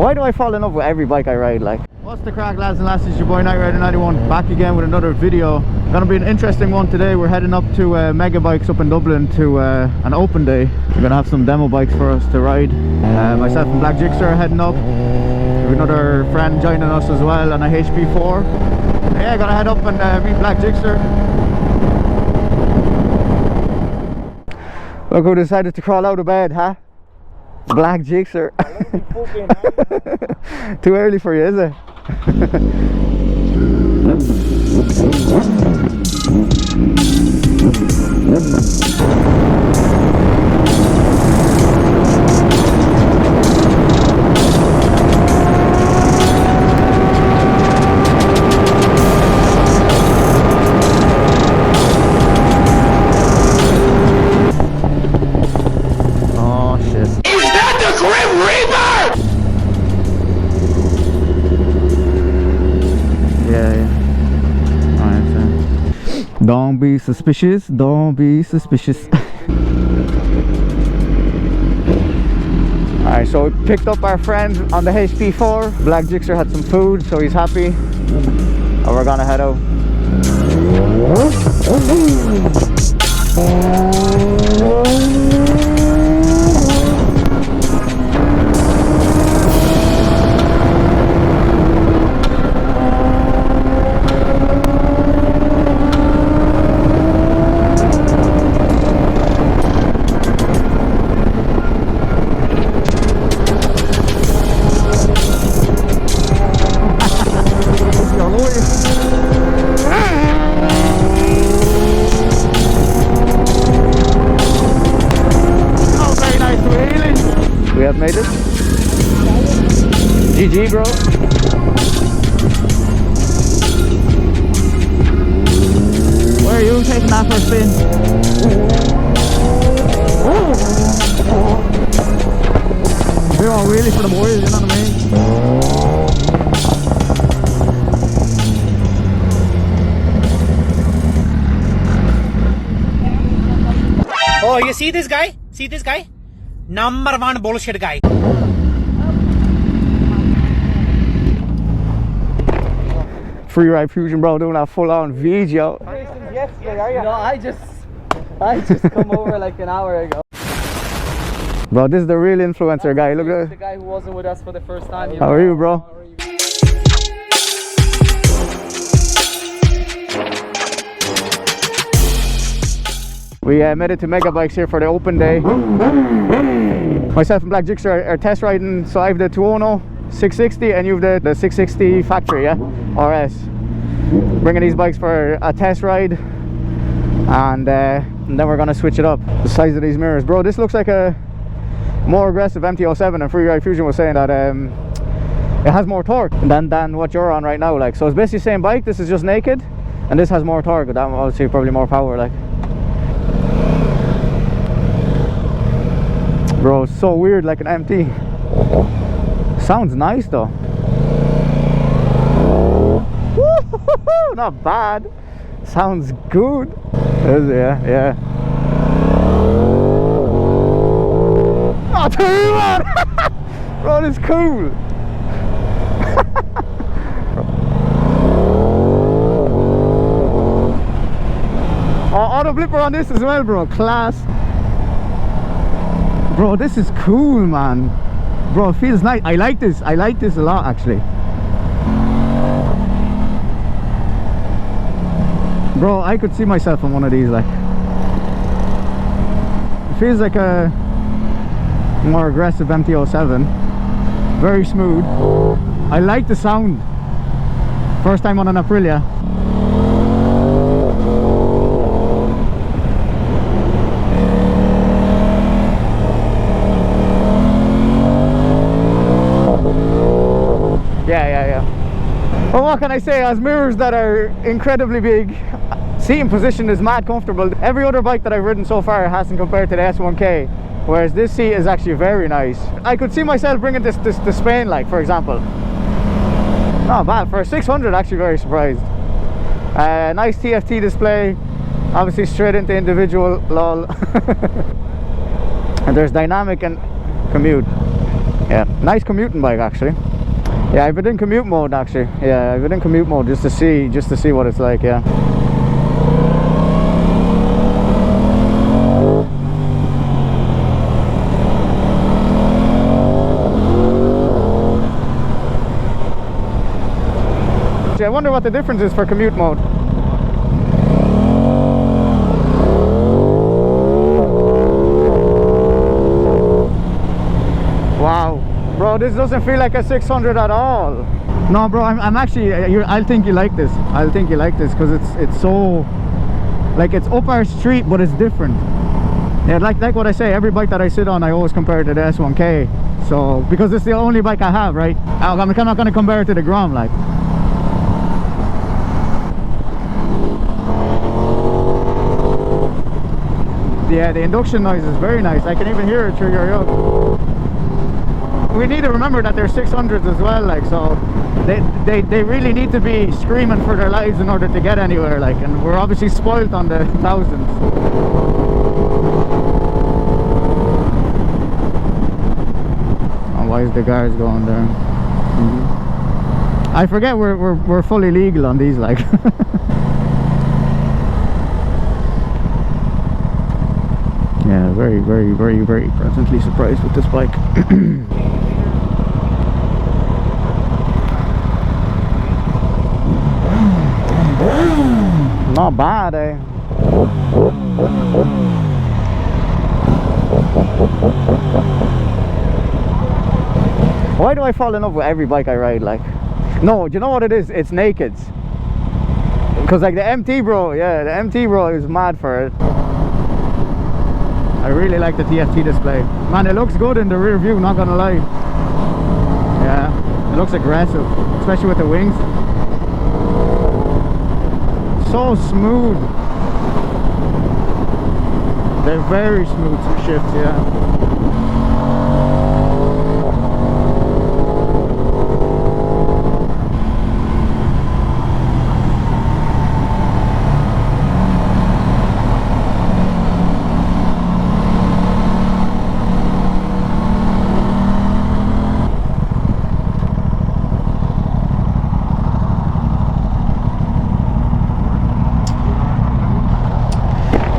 Why do I fall in love with every bike I ride? Like, what's the crack, lads and lasses? Your boy Night Rider 91 back again with another video. Gonna be an interesting one today. We're heading up to Mega Bikes up in Dublin to an open day. We're gonna have some demo bikes for us to ride. Myself and Black Jigster are heading up. We have another friend joining us as well on a HP4. Yeah, gonna head up and meet Black Jigster. Look who decided to crawl out of bed, huh? Black Jigster. Too early for you, is it? Don't be suspicious, don't be suspicious. Alright, so we picked up our friend on the HP4. Black Jigster had some food, so he's happy. And we're gonna head out. We have made it. GG, bro. Where are you taking that for a spin? We're all really for the boys, you know what I mean? Oh, you see this guy? See this guy? Number one bullshit guy. Free Ride Fusion, bro, doing a full on video. No, I just come over like an hour ago. Bro, this is the real influencer guy. Look at the guy who wasn't with us for the first time. How are you, bro? We made it to Mega Bikes here for the open day. Myself and Black Jigster are test riding. So I have the Tuono 660 and you have the 660 factory, yeah? RS. Bringing these bikes for a test ride. And then we're gonna switch it up. The size of these mirrors. Bro, this looks like a more aggressive MT-07, and Free Ride Fusion was saying that it has more torque than what you're on right now. Like, so it's basically the same bike, this is just naked. And this has more torque, that obviously probably more power, like. Bro, it's so weird, like an MT. Sounds nice though. Not bad. Sounds good. Yeah. Oh, too man. Bro, this is cool. Auto blipper on this as well, bro. Class. Bro, this is cool, man. Bro, it feels nice. I like this a lot, actually. Bro, I could see myself on one of these, like. It feels like a more aggressive MT-07. Very smooth. I like the sound. First time on an Aprilia. Yeah. Well, what can I say? It has mirrors that are incredibly big. Seating position is mad comfortable. Every other bike that I've ridden so far hasn't compared to the S1K, whereas this seat is actually very nice. I could see myself bringing this to Spain, like, for example. Not bad. For a 600, actually very surprised. Nice TFT display. Obviously straight into individual, lol. And there's dynamic and commute. Yeah, nice commuting bike actually. Yeah, I've been in commute mode actually. Yeah, I've been in commute mode just to see what it's like. Yeah. I wonder what the difference is for commute mode. Wow, bro, this doesn't feel like a 600 at all. No, bro, I'm actually. I think you like this. I think you like this because it's so, like, it's up our street, but it's different. Yeah, like what I say. Every bike that I sit on, I always compare it to the S1K. So because it's the only bike I have, right? I'm not gonna compare it to the Grom, like. Yeah, the induction noise is very nice. I can even hear it through your yoke. We need to remember that they're 600s as well, like, so they really need to be screaming for their lives in order to get anywhere, like, and we're obviously spoiled on the thousands. And why is the guards going there? I forget we're fully legal on these, like. Yeah, very pleasantly surprised with this bike. Not bad, eh? Why do I fall in love with every bike I ride, like? No, do you know what it is? It's nakeds. Because, like, the MT Bro, yeah, the MT Bro is mad for it. I really like the TFT display. Man, it looks good in the rear view, not gonna lie. Yeah, it looks aggressive, especially with the wings. So smooth. They're very smooth shifts, yeah.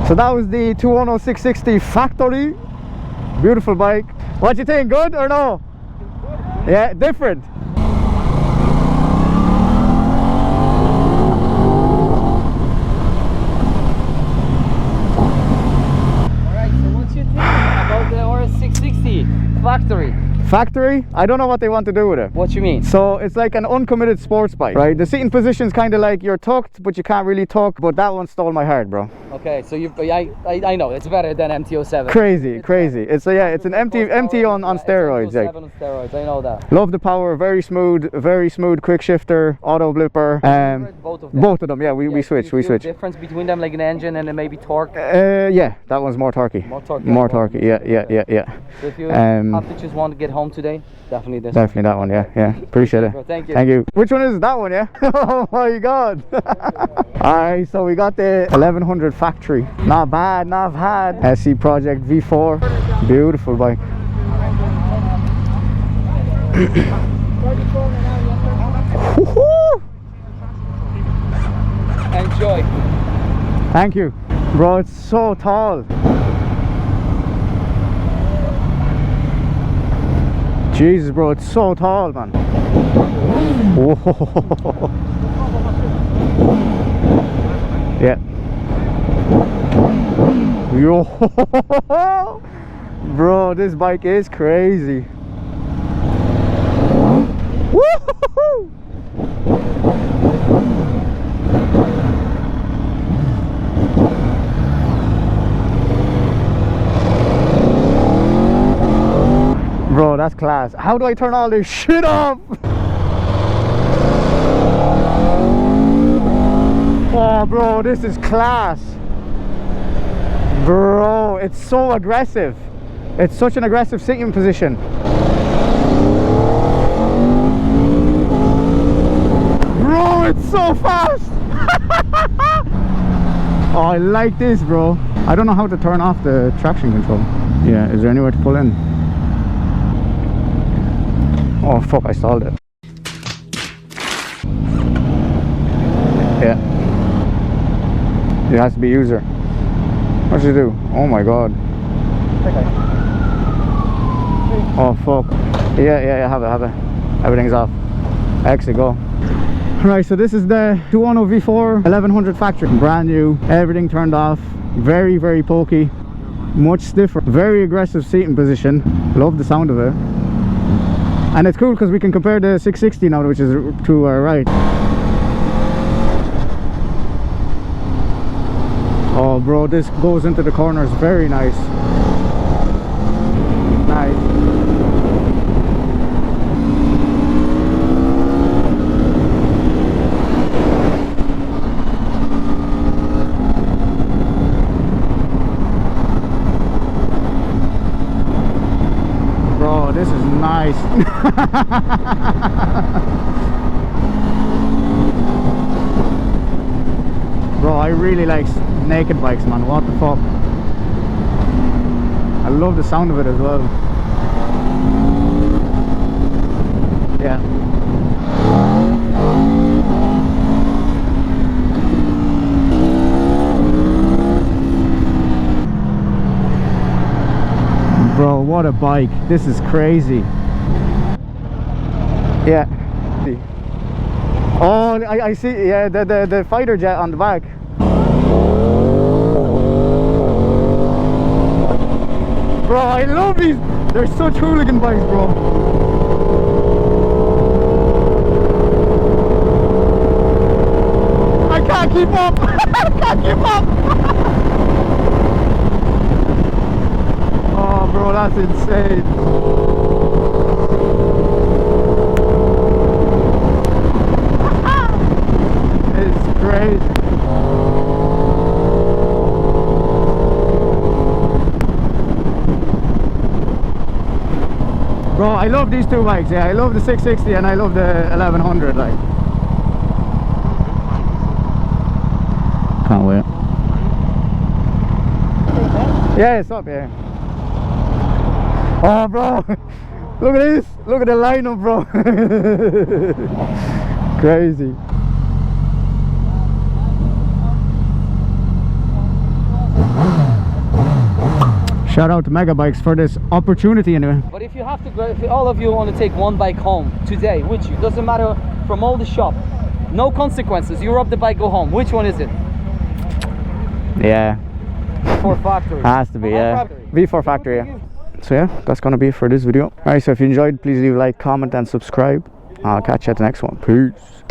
So that was the Tuono 660 factory. Beautiful bike. What do you think? Good or no? Yeah, different. Alright, so what do you think about the RS660 factory? Factory? I don't know what they want to do with it. What you mean? So it's like an uncommitted sports bike, right? The seating position's kind of like you're tucked, but you can't really tuck. But that one stole my heart, bro. Okay, so I know it's better than MT-07. Crazy. It's an empty on steroids. MT-07 Like. on steroids. I know that. Love the power. Very smooth, quick shifter, auto blipper. Both of them. Both of them. Yeah, we switch. Do you feel difference between them, like an engine and then maybe torque? Yeah, that one's more torquey. More torque. More torquey. Yeah. So if you have to just want to get home today, definitely this. Definitely that one. Yeah. Appreciate it. Bro, thank you. Thank you. Which one is that one? Yeah. Oh my God. Alright, so we got the 1100 factory. Not bad. SC Project V4. Beautiful bike. Enjoy. Thank you. Bro, it's so tall. Jesus, bro, it's so tall, man. Whoa. Yeah. Yo. Bro, this bike is crazy. Woo-hoo-hoo. Bro, that's class. How do I turn all this shit off? Oh, bro, this is class. Bro, it's so aggressive. It's such an aggressive sitting position. Bro, it's so fast. Oh, I like this, bro. I don't know how to turn off the traction control. Yeah, is there anywhere to pull in? Oh fuck, I stalled it. Yeah. It has to be user. What should you do? Oh my god. Oh fuck. Yeah, have it. Everything's off. Exit, go. Right, so this is the Tuono V4 1100 factory. Brand new, everything turned off. Very, very pokey. Much stiffer. Very aggressive seating position. Love the sound of it. And it's cool because we can compare the 660 now, which is to our right. Oh bro, this goes into the corners. Very nice. Nice. Bro, this is nice. Bro, I really like naked bikes, man. What the fuck? I love the sound of it as well. Yeah. Bro, what a bike. This is crazy. Yeah. Oh, I see. Yeah, the fighter jet on the back. Bro, I love these. They're such hooligan bikes, bro. I can't keep up. I can't keep up. Oh, bro, that's insane. It's crazy. Bro, I love these two bikes. Yeah, I love the 660 and I love the 1100. Like, can't wait. Yeah, it's up. Yeah. Oh, bro, look at this. Look at the lineup, bro. Crazy. Shout out to Megabikes for this opportunity anyway. But if you have to go, if all of you want to take one bike home today, which doesn't matter from all the shop, no consequences, you rob the bike, go home, which one is it? Yeah. V4 factory. Has to be, yeah. V4 factory, yeah. So yeah, that's gonna be it for this video. Alright, so if you enjoyed, please leave a like, comment and subscribe. I'll catch you at the next one. Peace.